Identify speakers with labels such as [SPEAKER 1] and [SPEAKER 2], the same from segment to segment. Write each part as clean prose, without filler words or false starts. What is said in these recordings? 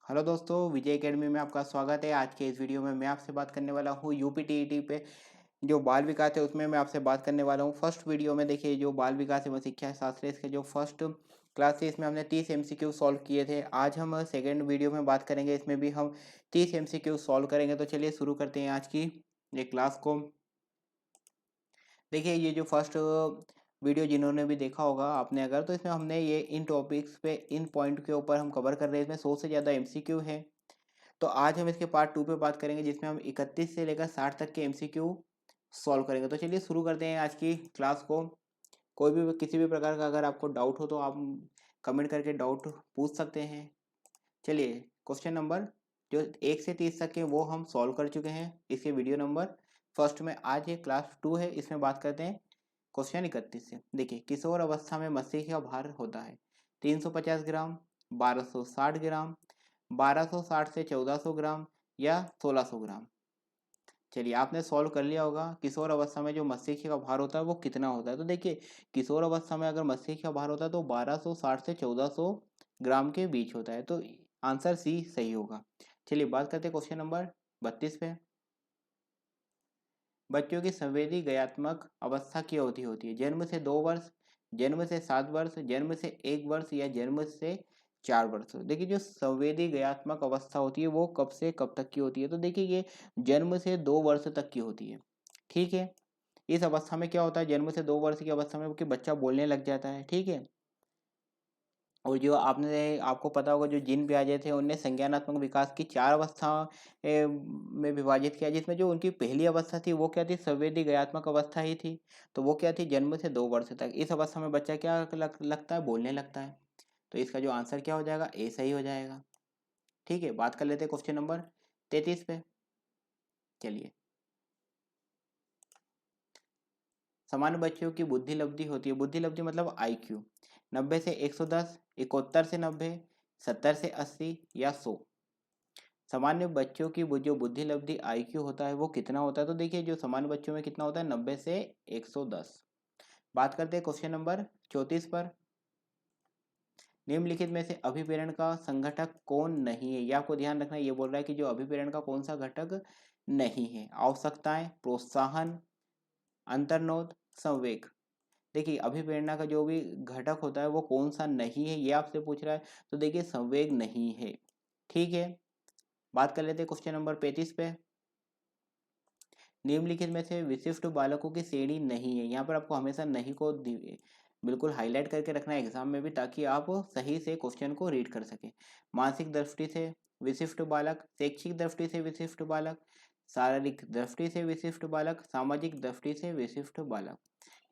[SPEAKER 1] Hello दोस्तों, विजय academy में आपका स्वागत है। आज के इस वीडियो में मैं आपसे बात करने वाला हूँ यूपी टीईटी पे जो बाल विकास है उसमें मैं आपसे बात करने वाला हूँ। फर्स्ट वीडियो में देखिए जो बाल विकास एवं शिक्षा शास्त्र है इसके जो फर्स्ट क्लास है इसमें हमने 30 एमसीक्यू सॉल्व किए थे। आज हम सेकेंड वीडियो में बात करेंगे, इसमें भी हम 30 एमसीक्यू सॉल्व करेंगे। तो चलिए शुरू करते हैं आज की ये क्लास को। देखिए ये जो फर्स्ट वीडियो जिन्होंने भी देखा होगा आपने अगर, तो इसमें हमने ये इन टॉपिक्स पे इन पॉइंट के ऊपर हम कवर कर रहे हैं। इसमें 100 से ज़्यादा एमसीक्यू है। तो आज हम इसके पार्ट 2 पे बात करेंगे जिसमें हम 31 से लेकर 60 तक के एमसीक्यू सॉल्व करेंगे। तो चलिए शुरू करते हैं आज की क्लास को। कोई भी किसी भी प्रकार का अगर आपको डाउट हो तो आप कमेंट करके डाउट पूछ सकते हैं। चलिए क्वेश्चन नंबर जो 1 से 30 तक के वो हम सॉल्व कर चुके हैं इसके वीडियो नंबर फर्स्ट में। आज ये क्लास 2 है, इसमें बात करते हैं क्वेश्चन 31 से। देखिए किशोर अवस्था में मस्तिष्क का भार होता है 350 ग्राम, 1260 ग्राम, 1260 से 1400 ग्राम या 1600 ग्राम। चलिए आपने सॉल्व कर लिया होगा। किशोर अवस्था में जो मस्तिष्क का भार होता है वो कितना होता है। तो देखिए किशोर अवस्था में अगर मस्तिष्क का भार होता है तो 1260 से 1400 ग्राम के बीच होता है। तो आंसर सी सही होगा। चलिए बात करते हैं क्वेश्चन नंबर 32 पे। बच्चों की संवेदी गयात्मक अवस्था की अवधि होती है जन्म से 2 वर्ष, जन्म से 7 वर्ष, जन्म से 1 वर्ष या जन्म से 4 वर्ष। देखिए जो संवेदी गयात्मक अवस्था होती है वो कब से कब तक की होती है। तो देखिए ये जन्म से 2 वर्ष तक की होती है। ठीक है, इस अवस्था में क्या होता है, जन्म से 2 वर्ष की अवस्था में कि बच्चा बोलने लग जाता है। ठीक है, और जो आपने आपको पता होगा जो जीन पियाजे थे उनने संज्ञानात्मक विकास की 4 अवस्था में विभाजित किया, जिसमें जो उनकी पहली अवस्था थी वो क्या थी, संवेदी गयात्मक अवस्था ही थी। तो वो क्या थी, जन्म से 2 वर्ष तक। इस अवस्था में बच्चा क्या लगता है, बोलने लगता है। तो इसका जो आंसर क्या हो जाएगा, ए सही हो जाएगा। ठीक है, बात कर लेते हैं क्वेश्चन नंबर 33 पे। चलिए सामान्य बच्चों की बुद्धि लब्धि होती है, बुद्धि लब्धि मतलब आईक्यू, 90 से 110, 71 से 90, 70 से 80 या 100। सामान्य बच्चों की जो बुद्धि लब्धि आईक्यू होता है वो कितना होता है। तो देखिए जो सामान्य बच्चों में कितना होता है, 90 से 110। बात करते हैं क्वेश्चन नंबर 34 पर। निम्नलिखित में से अभिप्रेरण का संघटक कौन नहीं है। ये आपको ध्यान रखना है, ये बोल रहा है कि जो अभिप्रेरण का कौन सा घटक नहीं है। आवश्यकताएं, प्रोत्साहन, अंतर्नोद, संवेग। देखिए अभिप्रेरणा का जो भी घटक होता है वो कौन सा नहीं है ये आपसे पूछ रहा है। तो देखिए संवेग नहीं है। ठीक है, बात कर लेते हैं क्वेश्चन नंबर 35 पे। निम्नलिखित में से विशिष्ट बालकों की श्रेणी नहीं है। यहाँ पर आपको हमेशा नहीं को बिल्कुल हाईलाइट करके रखना है एग्जाम में भी, ताकि आप सही से क्वेश्चन को रीड कर सके। मानसिक दृष्टि से विशिष्ट बालक, शैक्षिक दृष्टि से विशिष्ट बालक, शारीरिक दृष्टि से विशिष्ट बालक, सामाजिक दृष्टि से विशिष्ट बालक।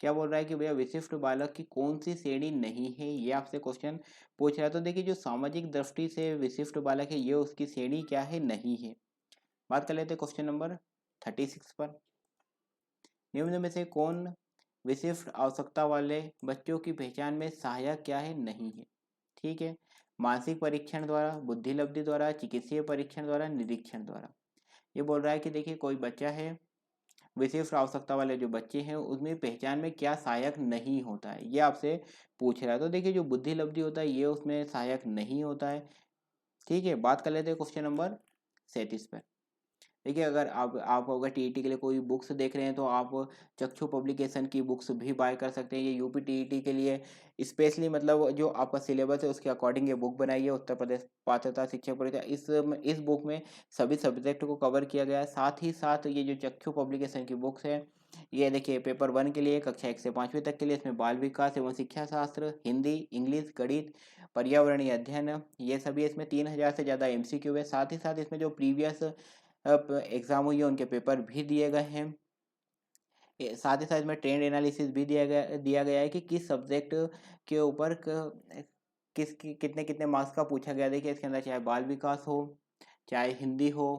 [SPEAKER 1] क्या बोल रहा है कि भैया विशिष्ट बालक की कौन सी श्रेणी नहीं है, ये आपसे क्वेश्चन पूछ रहा है। तो देखिए जो सामाजिक दृष्टि से विशिष्ट बालक है ये उसकी श्रेणी क्या है, नहीं है। बात कर लेते हैं क्वेश्चन नंबर 36 पर। निम्न में से कौन विशिष्ट आवश्यकता वाले बच्चों की पहचान में सहायक क्या है, नहीं है। ठीक है, मानसिक परीक्षण द्वारा, बुद्धि लब्धि द्वारा, चिकित्सीय परीक्षण द्वारा, निरीक्षण द्वारा। ये बोल रहा है कि देखिए कोई बच्चा है, विशिष्ट आवश्यकता वाले जो बच्चे हैं उसमें पहचान में क्या सहायक नहीं होता है, ये आपसे पूछ रहा है। तो देखिए जो बुद्धि लब्धि होता है ये उसमें सहायक नहीं होता है। ठीक है, बात कर लेते हैं क्वेश्चन नंबर 37 पे। देखिए अगर आप अगर टीईटी के लिए कोई बुक्स देख रहे हैं तो आप चक्षु पब्लिकेशन की बुक्स भी बाय कर सकते हैं। ये यूपी टीईटी के लिए स्पेशली मतलब जो आपका सिलेबस है उसके अकॉर्डिंग ये बुक बनाई है, उत्तर प्रदेश पात्रता शिक्षक परीक्षा। इस बुक में सभी सब्जेक्ट को कवर किया गया है। साथ ही साथ ये जो चक्षु पब्लिकेशन की बुक्स है ये देखिए पेपर 1 के लिए कक्षा 1 से 5वीं तक के लिए, इसमें बाल विकास एवं शिक्षा शास्त्र, हिंदी, इंग्लिश, गणित, पर्यावरणीय अध्ययन, ये सभी इसमें 3000 से ज़्यादा एमसीक्यू है। साथ ही साथ इसमें जो प्रीवियस अब एग्जाम हुई है उनके पेपर भी दिए गए हैं। साथ ही साथ में ट्रेंड एनालिसिस भी दिया गया है कि किस सब्जेक्ट के ऊपर कितने कितने मार्क्स का पूछा गया। देखिए इसके अंदर चाहे बाल विकास हो, चाहे हिंदी हो,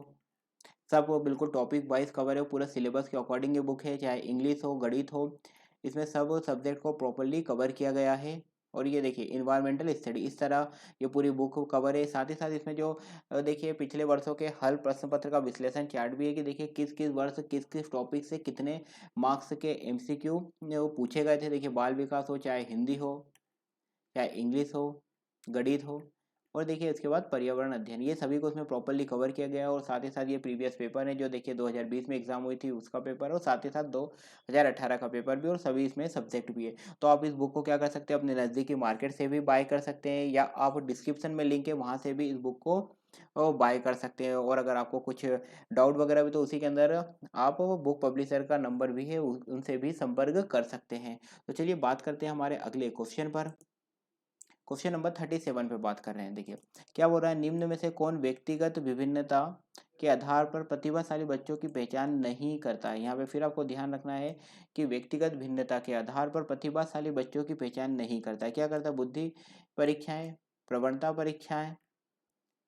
[SPEAKER 1] सब बिल्कुल टॉपिक वाइज कवर है। पूरा सिलेबस के अकॉर्डिंग ये बुक है। चाहे इंग्लिश हो, गणित हो, इसमें सब सब्जेक्ट को प्रॉपरली कवर किया गया है। और ये देखिए इन्वायरमेंटल स्टडी, इस तरह ये पूरी बुक कवर है। साथ ही साथ इसमें जो देखिए पिछले वर्षों के हल प्रश्न पत्र का विश्लेषण चार्ट भी है कि देखिए किस किस वर्ष किस किस टॉपिक से कितने मार्क्स के एमसीक्यू वो पूछे गए थे। देखिए बाल विकास हो, चाहे हिंदी हो, चाहे इंग्लिश हो, गणित हो, और देखिए उसके बाद पर्यावरण अध्ययन, ये सभी को उसमें प्रॉपर्ली कवर किया गया है। और साथ ही साथ ये प्रीवियस पेपर है जो देखिए 2020 में एग्जाम हुई थी उसका पेपर, और साथ ही साथ 2018 का पेपर भी, और सभी इसमें सब्जेक्ट भी है। तो आप इस बुक को क्या कर सकते हैं, अपने नज़दीकी मार्केट से भी बाय कर सकते हैं, या आप डिस्क्रिप्शन में लिंक है वहाँ से भी इस बुक को बाय कर सकते हैं। और अगर आपको कुछ डाउट वगैरह भी तो उसी के अंदर आप बुक पब्लिशर का नंबर भी है, उनसे भी संपर्क कर सकते हैं। तो चलिए बात करते हैं हमारे अगले क्वेश्चन पर। क्वेश्चन नंबर 37 पे बात कर रहे हैं। देखिए क्या बोल रहा है, निम्न में से कौन व्यक्तिगत विभिन्नता के आधार पर प्रतिभाशाली बच्चों की पहचान नहीं करता है। यहाँ पे फिर आपको ध्यान रखना है कि व्यक्तिगत भिन्नता के आधार पर प्रतिभाशाली बच्चों की पहचान नहीं करता है। क्या करता है, बुद्धि परीक्षाएं, प्रवणता परीक्षाएं,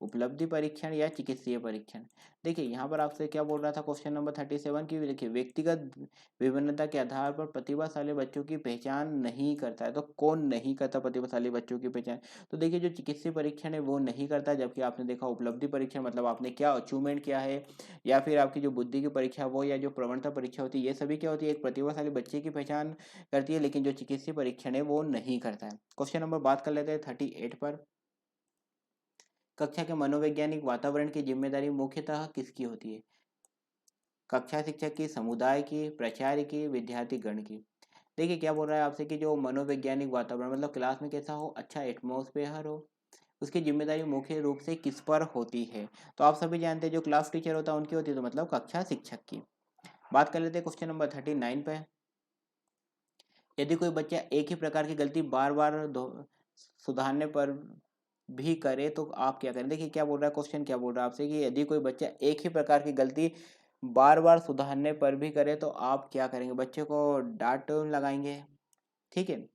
[SPEAKER 1] उपलब्धि परीक्षण या चिकित्सीय परीक्षण। देखिए यहाँ पर आपसे क्या बोल रहा था क्वेश्चन नंबर 37 की, देखिए व्यक्तिगत विभिन्नता के आधार पर प्रतिभाशाली बच्चों की पहचान नहीं करता है। तो कौन नहीं करता प्रतिभाशाली बच्चों की पहचान, तो देखिए जो चिकित्सीय परीक्षण है वो नहीं करता। जबकि आपने देखा उपलब्धि परीक्षण मतलब आपने क्या अचीवमेंट किया है, या फिर आपकी जो बुद्धि की परीक्षा वो, या जो प्रवणता परीक्षा होती है, ये सभी क्या होती है, एक प्रतिभाशाली बच्चे की पहचान करती है। लेकिन जो चिकित्सीय परीक्षण है वो नहीं करता है। क्वेश्चन नंबर बात कर लेते हैं 38 पर। कक्षा के मनोवैज्ञानिक वातावरण की जिम्मेदारी मुख्यतः किसकी होती है। कक्षा शिक्षक की, समुदाय की, प्राचार्य की, विद्यार्थी गण की। देखिए क्या बोल रहा है आपसे कि जो मनोवैज्ञानिक वातावरण मतलब क्लास में कैसा हो, अच्छा एटमोसफेयर हो, उसकी जिम्मेदारी मुख्य रूप से किस पर होती है। तो आप सभी जानते हैं जो क्लास टीचर होता है उनकी होती है, तो मतलब कक्षा शिक्षक की। बात कर लेते हैं क्वेश्चन नंबर 39 पे। यदि कोई बच्चा एक ही प्रकार की गलती बार बार सुधारने पर भी करे तो आप क्या करें। देखिए क्या बोल रहा है क्वेश्चन, क्या बोल रहा है आपसे कि यदि कोई बच्चा एक ही प्रकार की गलती बार बार सुधारने पर भी करे तो आप क्या करेंगे। बच्चे को डांट लगाएंगे, ठीक है,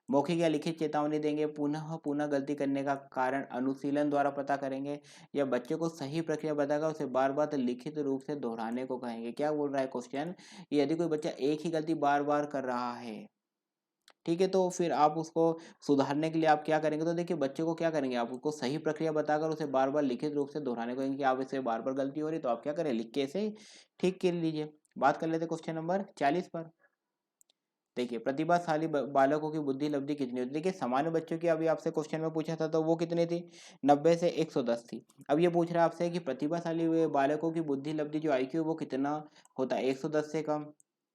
[SPEAKER 1] मौखिक या लिखित चेतावनी देंगे, पुनः पुनः गलती करने का कारण अनुशीलन द्वारा पता करेंगे, या बच्चे को सही प्रक्रिया बताकर उसे बार बार लिखित रूप से दोहराने को कहेंगे। क्या बोल रहा है क्वेश्चन, यदि कोई बच्चा एक ही गलती बार बार कर रहा है, ठीक है, तो फिर आप उसको सुधारने के लिए आप क्या करेंगे। तो देखिए बच्चे को क्या करेंगे, आप उसको सही प्रक्रिया बताकर उसे बार बार लिखित रूप से दोहराने को कहेंगे कि आप इसे बार बार गलती हो रही तो आप क्या करें, लिख के इसे ठीक कर लीजिए। बात कर लेते क्वेश्चन नंबर 40 पर। देखिए प्रतिभाशाली बालकों की बुद्धि लब्धि कितनी होती है। देखिए सामान्य बच्चों की अभी आपसे क्वेश्चन में पूछा था तो वो कितनी थी, 90 से 110 थी। अब ये पूछ रहा है आपसे कि प्रतिभाशाली बालकों की बुद्धि लब्धि जो आईक्यू वो कितना होता है, 110 से कम,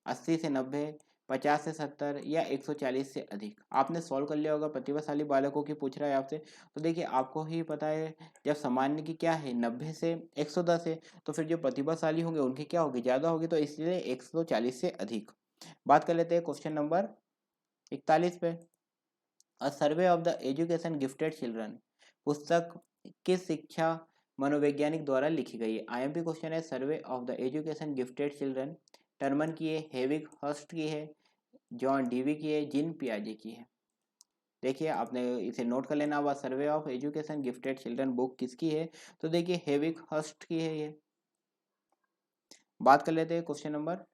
[SPEAKER 1] 80 से 90, 50 से 70 या 140 से अधिक। आपने सॉल्व कर लिया होगा, प्रतिभाशाली बालकों की पूछ रहा है आपसे। तो देखिए आपको ही पता है जब सामान्य की क्या है 90 से 110 है, तो फिर जो प्रतिभाशाली होंगे उनकी क्या होगी, ज़्यादा होगी, तो इसलिए 140 से अधिक। बात कर लेते हैं क्वेश्चन नंबर 41 पे। A survey of the education gifted children पुस्तक किस शिक्षा मनोवैज्ञानिक द्वारा लिखी गई है। आईएमपी क्वेश्चन है, सर्वे of the education gifted children Terman की है, हेविग हर्स्ट की है, जॉन डीवी की है, जिन पियाजे की है। देखिए आपने इसे नोट कर लेना हुआ, survey of education gifted children book किसकी है, तो देखिए हेविग हर्स्ट की है ये। बात कर लेते हैं क्वेश्चन नंबर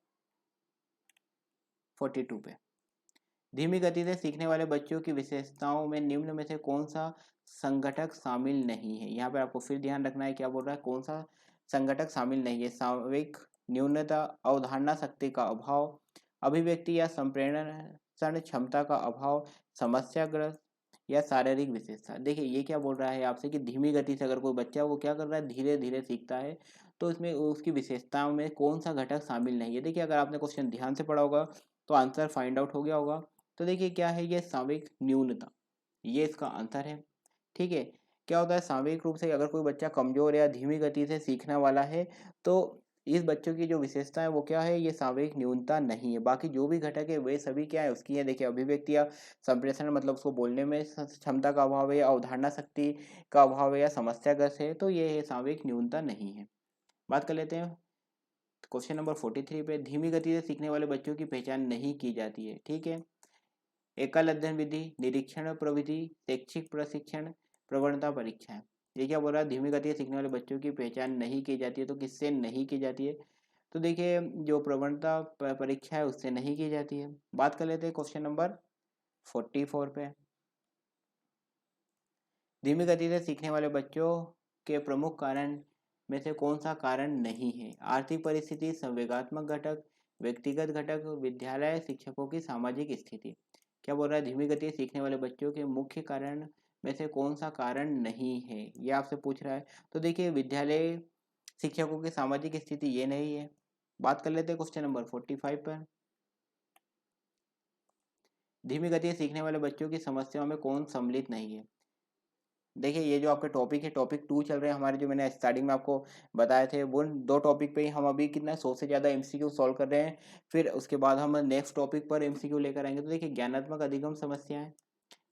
[SPEAKER 1] 42 पे। धीमी गति से सीखने वाले बच्चों की विशेषताओं में निम्न में से कौन सा संगठक शामिल नहीं है। यहाँ पर आपको फिर ध्यान रखना है, क्या बोल रहा है, कौन सा संगठक शामिल नहीं है। सांवेगिक न्यूनता, अवधारणा शक्ति का अभाव, अभिव्यक्ति या संप्रेषण क्षमता का अभाव, समस्याग्रस्त या शारीरिक विशेषता। देखिए ये क्या बोल रहा है आपसे कि धीमी गति से अगर कोई बच्चा वो क्या कर रहा है, धीरे धीरे सीखता है, तो इसमें उसकी विशेषताओं में कौन सा घटक शामिल नहीं है। देखिए अगर आपने क्वेश्चन ध्यान से पढ़ा होगा तो आंसर फाइंड आउट हो गया होगा। तो देखिए क्या है ये, सांवेगिक न्यूनता, ये इसका आंसर है, ठीक है। क्या होता है, सांवेगिक रूप से अगर कोई बच्चा कमजोर या धीमी गति से सीखने वाला है तो इस बच्चों की जो विशेषता है वो क्या है, ये सांवेगिक न्यूनता नहीं है। बाकी जो भी घटक है वे सभी क्या है उसकी है। देखिए अभिव्यक्ति या संप्रेषण मतलब उसको बोलने में क्षमता का अभाव है, या अवधारणा शक्ति का अभाव है, या समस्याग्रस्त है, तो ये सांवेगिक न्यूनता नहीं है। बात कर लेते हैं क्वेश्चन नंबर 43 पे। धीमी गति से सीखने वाले बच्चों की पहचान नहीं की जाती है, ठीक है। एकल अध्ययन विधि, निरीक्षण प्रविधि, शैक्षिक प्रशिक्षण, प्रवणता परीक्षाएं। ये क्या बोल रहा है, धीमी गति से सीखने वाले बच्चों की पहचान नहीं की जाती है, तो किससे नहीं की जाती है, तो देखिए जो प्रवणता परीक्षा है उससे नहीं की जाती है। बात कर लेते हैं क्वेश्चन नंबर 44 पे। धीमी गति से सीखने वाले बच्चों के प्रमुख कारण में से कौन सा कारण नहीं है। आर्थिक परिस्थिति, संवेगात्मक घटक, व्यक्तिगत घटक, विद्यालय शिक्षकों की सामाजिक स्थिति। क्या बोल रहा है, धीमी गति से सीखने वाले बच्चों के मुख्य कारण में से कौन सा कारण नहीं है, ये आपसे पूछ रहा है। तो देखिए विद्यालय शिक्षकों की सामाजिक स्थिति ये नहीं है। बात कर लेते हैं क्वेश्चन नंबर 45 पर। धीमी गति से सीखने वाले बच्चों की समस्याओं में कौन सम्मिलित नहीं है। देखिए ये जो आपके टॉपिक है, टॉपिक 2 चल रहे हैं हमारे, जो मैंने स्टार्टिंग में आपको बताए थे, वो 2 टॉपिक पे ही हम अभी कितना 100 से ज़्यादा एमसीक्यू सॉल्व कर रहे हैं। फिर उसके बाद हम नेक्स्ट टॉपिक पर एमसीक्यू लेकर आएंगे। तो देखिए ज्ञानात्मक अधिगम समस्याएं,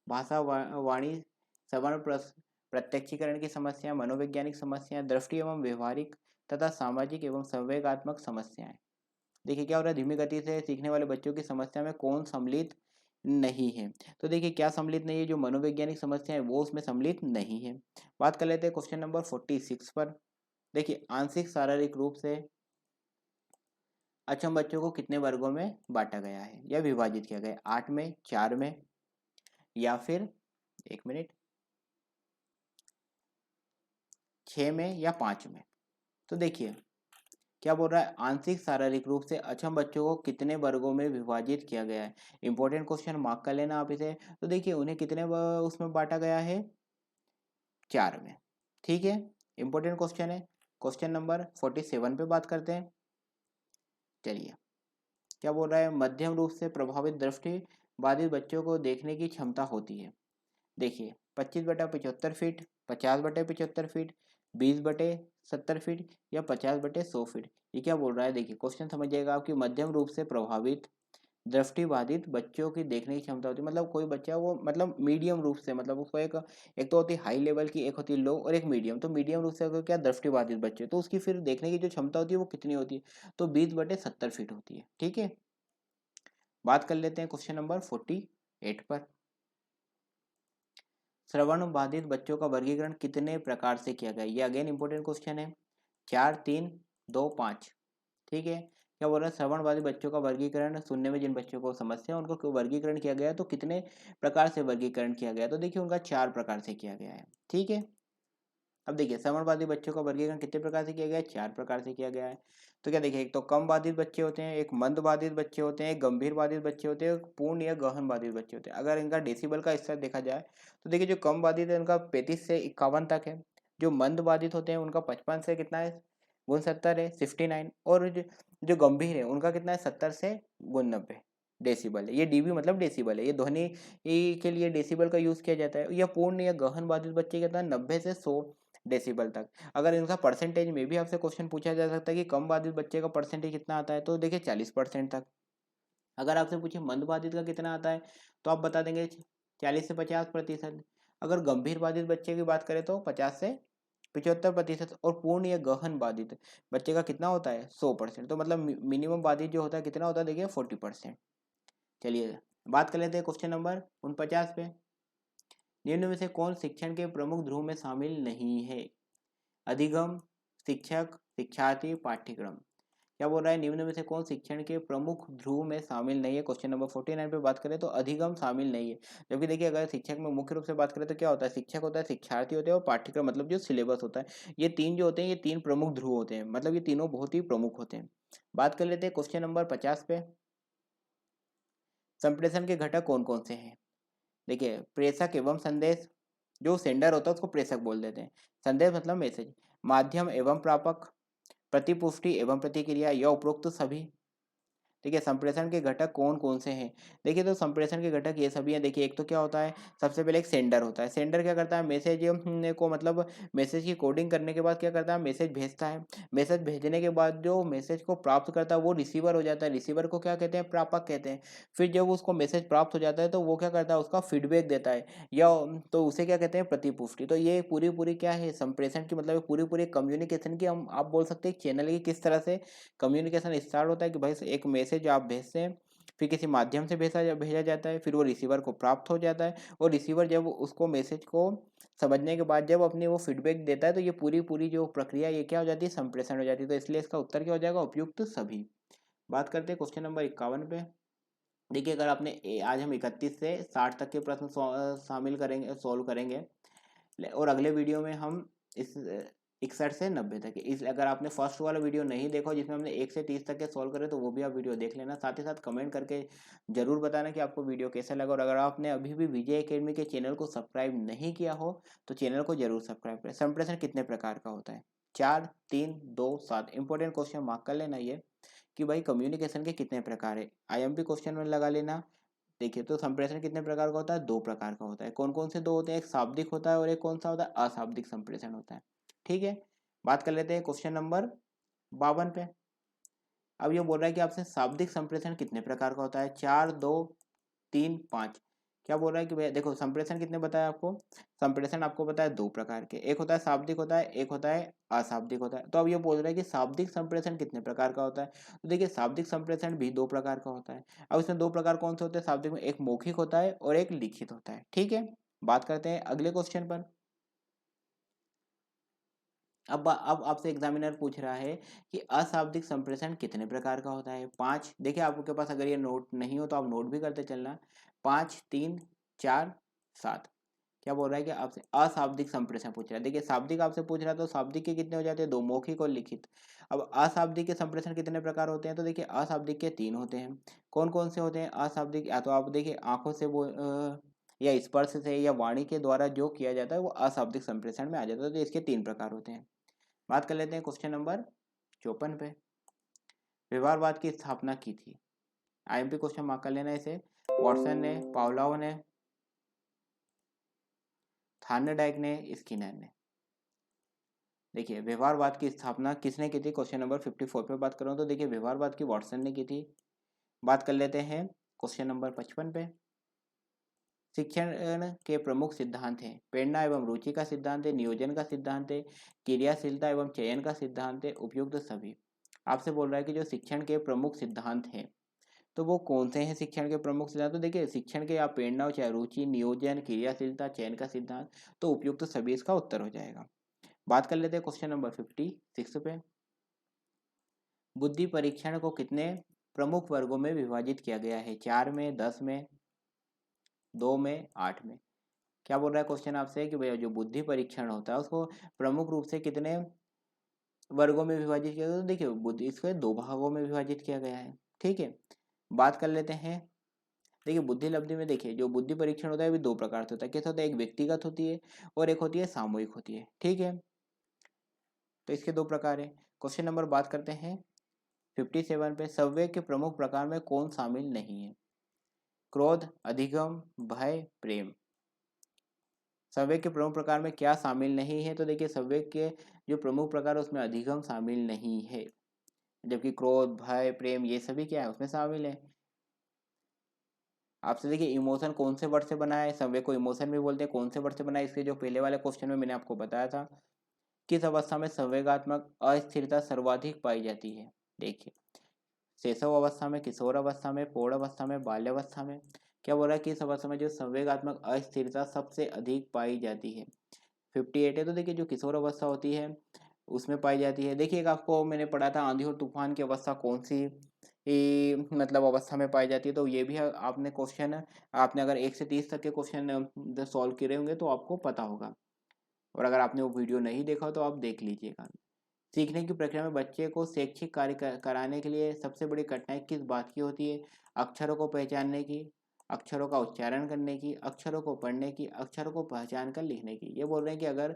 [SPEAKER 1] भाषा वाणी श्रवण प्रत्यक्षीकरण की समस्याएं, मनोवैज्ञानिक समस्याएं, दृष्टि एवं व्यवहारिक तथा सामाजिक एवं संवेगात्मक समस्याएं। देखिए क्या हो रहा है, धीमी गति से सीखने वाले बच्चों की समस्या में कौन सम्मिलित नहीं है। तो देखिए क्या सम्मिलित नहीं है, जो मनोवैज्ञानिक समस्या है वो उसमें सम्मिलित नहीं है। बात कर लेते हैं क्वेश्चन नंबर 46 पर। देखिए आंशिक शारीरिक रूप से अक्षम बच्चों को कितने वर्गों में बांटा गया है या विभाजित किया गया है, 8 में, 4 में, या फिर 1 मिनट 6 में या 5 में। तो देखिए क्या बोल रहा है, आंशिक शारीरिक रूप से अक्षम बच्चों को कितने वर्गों में विभाजित किया गया है। इंपॉर्टेंट क्वेश्चन, मार्क कर लेना आप इसे। तो देखिए उन्हें कितने उसमें बांटा गया है, 4 में। ठीक है, इंपॉर्टेंट क्वेश्चन है। क्वेश्चन नंबर 47 पे बात करते हैं। चलिए क्या बोल रहा है, मध्यम रूप से प्रभावित दृष्टि बाधित बच्चों को देखने की क्षमता होती है। देखिए 25/75 फीट, 50/75 फीट, 20/70 फीट या 50/100 फीट। ये क्या बोल रहा है, देखिए क्वेश्चन समझिएगा आपकी, मध्यम रूप से प्रभावित दृष्टि बाधित बच्चों की देखने की क्षमता होती है, मतलब कोई बच्चा वो मतलब मीडियम रूप से, मतलब उसको एक तो होती है हाई लेवल की, एक होती है लो, और एक मीडियम। तो मीडियम रूप से अगर क्या दृष्टि बाधित बच्चे, तो उसकी फिर देखने की जो क्षमता होती है वो कितनी होती है, तो 20/70 फीट होती है। ठीक है, बात कर लेते हैं क्वेश्चन नंबर 48 पर। श्रवण बाधित बच्चों का वर्गीकरण कितने प्रकार से किया गया, ये अगेन इंपॉर्टेंट क्वेश्चन है। 4, 3, 2, 5। ठीक है, क्या बोल रहे हैं, श्रवण बाधित बच्चों का वर्गीकरण, सुनने में जिन बच्चों को समस्या है उनको वर्गीकरण किया गया है, तो कितने प्रकार से वर्गीकरण किया गया, तो देखिए उनका 4 प्रकार से किया गया है। ठीक है, अब देखिए श्रवण बाधित बच्चों का वर्गीकरण कितने प्रकार से किया गया है, 4 प्रकार से किया गया है। तो क्या देखिए, एक तो कम बाधित बच्चे होते हैं, एक मंद बाधित बच्चे होते हैं, एक गंभीर बाधित बच्चे होते हैं, एक पूर्ण या गहन बाधित बच्चे होते हैं। अगर इनका डेसिबल का स्तर देखा जाए तो देखिए जो कम बाधित है उनका 35 से 51 तक है। जो मंद बाधित होते हैं उनका 55 से कितना है, 69 है, 69। और जो गंभीर है उनका कितना है, 70 से 90 डेसिबल है। ये डीबी मतलब डेसिबल है, ये ध्वनि के लिए डेसिबल का यूज किया जाता है। या पूर्ण या गहन बाधित बच्चे कितना है, 90 से 100 डेसिबल तक। अगर इनका परसेंटेज में भी आपसे क्वेश्चन पूछा जा सकता है कि कम बाधित बच्चे का परसेंटेज कितना आता है, तो देखिए 40% तक। अगर आपसे पूछे मंद बाधित का कितना आता है, तो आप बता देंगे 40 से 50%। अगर गंभीर बाधित बच्चे की बात करें तो 50 से 75%। और पूर्ण या गहन बाधित बच्चे का कितना होता है, 100%। तो मतलब मिनिमम बाधित जो होता है कितना होता है, देखिए 40%। चलिए बात कर लेते हैं क्वेश्चन नंबर 49 पे। निम्न में से कौन शिक्षण के प्रमुख ध्रुव में शामिल नहीं है। अधिगम, शिक्षक, शिक्षार्थी, पाठ्यक्रम। क्या बोल रहा है, निम्न में से कौन शिक्षण के प्रमुख ध्रुव में शामिल नहीं है। क्वेश्चन नंबर 49 पे बात करें तो अधिगम शामिल नहीं है। जबकि देखिए अगर शिक्षक में मुख्य रूप से बात करें तो क्या होता है, शिक्षक होता है, शिक्षार्थी होते हैं और पाठ्यक्रम मतलब जो सिलेबस होता है। ये तीन जो होते हैं, ये तीन प्रमुख ध्रुव होते हैं, मतलब ये तीनों बहुत ही प्रमुख होते हैं। बात कर लेते हैं क्वेश्चन नंबर 50 पे। संप्रेषण के घटक कौन कौन से हैं। देखिए प्रेषक एवं संदेश, जो सेंडर होता है उसको प्रेषक बोल देते हैं, संदेश मतलब मैसेज। माध्यम एवं प्रापक, प्रतिपुष्टि एवं प्रतिक्रिया या उपरोक्त सभी। ठीक है, संप्रेषण के घटक कौन कौन से हैं। देखिए तो संप्रेषण के घटक ये सभी हैं। देखिए एक तो क्या होता है, सबसे पहले एक सेंडर होता है। सेंडर क्या करता है, मैसेज को मतलब मैसेज की कोडिंग करने के बाद क्या करता है, मैसेज भेजता है। मैसेज भेजने के बाद जो मैसेज को प्राप्त करता है वो रिसीवर हो जाता है। रिसीवर को क्या कहते हैं, प्रापक कहते हैं। फिर जब उसको मैसेज प्राप्त हो जाता है तो वो क्या करता है, उसका फीडबैक देता है, या तो उसे क्या कहते हैं, प्रतिपुष्टि। तो ये पूरी पूरी क्या है, संप्रेषण की मतलब पूरी पूरी कम्युनिकेशन की हम आप बोल सकते हैं चैनल की किस तरह से कम्युनिकेशन स्टार्ट होता है कि भाई एक मैसेज आप भेजते हैं, फिर किसी माध्यम से भेजा जाता है, फिर वो रिसीवर को प्राप्त हो जाता है, और रिसीवर जब उसको मैसेज को समझने के बाद जब अपनी वो फीडबैक देता है, तो ये पूरी पूरी जो प्रक्रिया ये क्या हो जाती है, संप्रेषण हो जाती है। तो इसलिए इसका उत्तर क्या हो जाएगा, उपयुक्त सभी। बात करते हैं क्वेश्चन नंबर 51 पे। देखिए अगर आपने आज हम 31 से 60 तक के प्रश्न शामिल करेंगे, सॉल्व करेंगे, और अगले वीडियो में हम इस 61 से 90 तक। इस अगर आपने फर्स्ट वाला वीडियो नहीं देखा जिसमें हमने 1 से 30 तक के सॉल्व करे तो वो भी आप वीडियो देख लेना। साथ ही साथ कमेंट करके जरूर बताना कि आपको वीडियो कैसा लगा, और अगर आपने अभी भी विजय एकेडमी के चैनल को सब्सक्राइब नहीं किया हो तो चैनल को जरूर सब्सक्राइब करें। संप्रेषण कितने प्रकार का होता है? 4, 3, 2, 7। इंपॉर्टेंट क्वेश्चन मार्क कर लेना ये कि भाई कम्युनिकेशन के कितने प्रकार है, आईएमपी क्वेश्चन में लगा लेना। देखिए तो संप्रेषण कितने प्रकार का होता है? 2 प्रकार का होता है। कौन कौन से 2 होते हैं? एक शाब्दिक होता है और एक कौन सा होता है? अशाब्दिक संप्रेषण होता है। ठीक है, बात कर लेते हैं क्वेश्चन नंबर 52 पे। अब ये बोल रहा है कि आपसे शाब्दिक संप्रेषण कितने प्रकार का होता है? 4, 2, 3, 5। क्या बोल रहा है कि भैया देखो संप्रेषण कितने बताया आपको? संप्रेषण आपको पता है 2 प्रकार के, एक होता है शाब्दिक होता है, एक होता है अशाब्दिक होता है। तो अब ये बोल रहा है कि शाब्दिक संप्रेषण कितने प्रकार का होता है? तो देखिए शाब्दिक संप्रेषण भी 2 प्रकार का होता है। अब इसमें 2 प्रकार कौन से होते हैं शाब्दिक में? एक मौखिक होता है और एक लिखित होता है। ठीक है, बात करते हैं अगले क्वेश्चन पर। अब आपसे एग्जामिनर पूछ रहा है कि अशाब्दिक संप्रेषण कितने प्रकार का होता है? 5। देखिए आपके पास अगर ये नोट नहीं हो तो आप नोट भी करते चलना। 5, 3, 4, 7। क्या बोल रहा है कि आपसे अशाब्दिक संप्रेषण पूछ रहा है। देखिए शाब्दिक आपसे पूछ रहा है तो शाब्दिक के कितने हो जाते हैं? 2, मौखिक और लिखित। अब अशाब्दिक के संप्रेषण कितने प्रकार होते हैं? तो देखिए अशाब्दिक के 3 होते हैं। कौन कौन से होते हैं अशाब्दिक? या तो आप देखिए आंखों से या स्पर्श से या वाणी के द्वारा जो किया जाता है वो अशाब्दिक संप्रेषण में आ जाता है। तो इसके 3 प्रकार होते हैं। बात कर लेते हैं क्वेश्चन नंबर 54 पे। व्यवहारवाद की स्थापना की थी? आईएमपी क्वेश्चन मार्क कर लेना इसे। वॉटसन ने, पावलोव ने, थार्नडाइक ने, स्किनर ने। देखिए व्यवहारवाद की स्थापना किसने की थी? क्वेश्चन नंबर 54 पे बात कर रहा हूँ। तो देखिए व्यवहारवाद की वॉटसन ने की थी। बात कर लेते हैं क्वेश्चन नंबर 55 पे। शिक्षण के प्रमुख सिद्धांत हैं? प्रेरणा एवं रुचि का सिद्धांत है, नियोजन का सिद्धांत है, क्रियाशीलता एवं चयन का सिद्धांत है, उपयुक्त सभी। आपसे बोल रहा है कि जो शिक्षण के प्रमुख सिद्धांत हैं तो वो कौन से हैं शिक्षण के प्रमुख सिद्धांत? तो देखिए शिक्षण के आप प्रेरणा हो चाहे रुचि, नियोजन, क्रियाशीलता, चयन का सिद्धांत, तो उपयुक्त सभी इसका उत्तर हो जाएगा। बात कर लेते हैं क्वेश्चन नंबर 56 पे। बुद्धि परीक्षण को कितने प्रमुख वर्गों में विभाजित किया गया है? 4 में, 10 में, 2 में, 8 में। क्या बोल रहा है क्वेश्चन आपसे कि भैया जो बुद्धि परीक्षण होता है उसको प्रमुख रूप से कितने वर्गों में विभाजित किया गया? तो देखिए बुद्धि इसको 2 भागों में विभाजित किया गया है। ठीक है, बात कर लेते हैं। देखिए बुद्धि लब्धि में देखिए जो बुद्धि परीक्षण होता है भी 2 प्रकार से होता है। कैसे होता है? एक व्यक्तिगत होती है और एक होती है सामूहिक होती है। ठीक है, तो इसके 2 प्रकार है। क्वेश्चन नंबर बात करते हैं 57 पे। संवेग के प्रमुख प्रकार में कौन शामिल नहीं है? क्रोध, अधिगम, भय, प्रेम। संवेग के प्रमुख प्रकार में क्या शामिल नहीं है? तो देखिए संवेग के जो प्रमुख प्रकार है उसमें अधिगम शामिल नहीं है, जबकि क्रोध, भय, प्रेम ये सभी क्या है उसमें शामिल है। आपसे देखिए इमोशन कौन से वर्ड से बना है? संवेग को इमोशन भी बोलते हैं। कौन से वर्ड से बना है? इसके जो पहले वाले क्वेश्चन में मैंने आपको बताया था। किस अवस्था में संवेगात्मक अस्थिरता सर्वाधिक पाई जाती है? देखिए शैशव अवस्था में, किशोर अवस्था में, प्रौढ़ अवस्था में, बाल्यावस्था में। क्या बोल रहा है? किस अवस्था में जो संवेगात्मक अस्थिरता सबसे अधिक पाई जाती है? 58 है। तो देखिए जो किशोर अवस्था होती है उसमें पाई जाती है। देखिए आपको मैंने पढ़ा था आंधी और तूफान की अवस्था कौन सी मतलब अवस्था में पाई जाती है। तो ये भी आपने क्वेश्चन आपने अगर 1 से 30 तक के क्वेश्चन सॉल्व करे होंगे तो आपको पता होगा, और अगर आपने वो वीडियो नहीं देखा तो आप देख लीजिएगा। सीखने की प्रक्रिया में बच्चे को शैक्षिक कार्य कराने के लिए सबसे बड़ी कठिनाई किस बात की होती है? अक्षरों को पहचानने की, अक्षरों का उच्चारण करने की, अक्षरों को पढ़ने की, अक्षरों को पहचान कर लिखने की। ये बोल रहे हैं कि अगर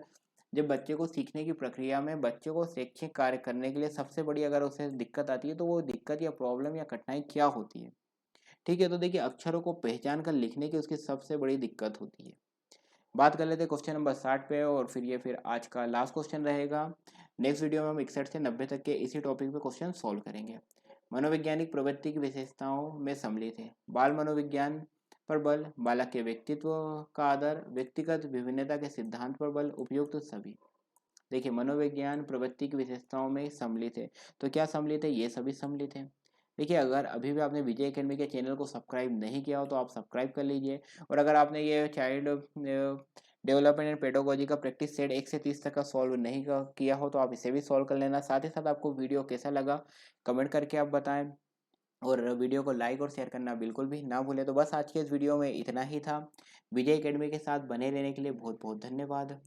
[SPEAKER 1] जब बच्चे को सीखने की प्रक्रिया में बच्चे को शैक्षिक कार्य करने के लिए सबसे बड़ी अगर उसे दिक्कत आती है तो वो दिक्कत या प्रॉब्लम या कठिनाई क्या होती है? ठीक है, तो देखिए अक्षरों को पहचान कर लिखने की उसकी सबसे बड़ी दिक्कत होती है। बात कर लेते हैं क्वेश्चन नंबर 60 पे, और फिर आज का लास्ट क्वेश्चन रहेगा। नेक्स्ट वीडियो में हम 61 से 90 तक के इसी टॉपिक पे क्वेश्चन सॉल्व करेंगे। मनोवैज्ञानिक प्रवृत्ति की विशेषताओं में सम्मिलित है? बाल मनोविज्ञान पर बल, बालक के व्यक्तित्व का आदर, व्यक्तिगत विभिन्नता के सिद्धांत पर बल, उपयुक्त सभी। देखिए मनोविज्ञान प्रवृत्ति की विशेषताओं में सम्मिलित है, तो क्या सम्मिलित है? ये सभी सम्मिलित है। देखिए अगर अभी भी आपने विजय एकेडमी के चैनल को सब्सक्राइब नहीं किया हो तो आप सब्सक्राइब कर लीजिए, और अगर आपने ये चाइल्ड डेवलपमेंट एंड पेडोलॉजी का प्रैक्टिस सेट 1 से 30 तक का सॉल्व नहीं किया हो तो आप इसे भी सॉल्व कर लेना। साथ ही साथ आपको वीडियो कैसा लगा कमेंट करके आप बताएं, और वीडियो को लाइक और शेयर करना बिल्कुल भी ना भूलें। तो बस आज के इस वीडियो में इतना ही था। विजय एकेडमी के साथ बने रहने के लिए बहुत बहुत धन्यवाद।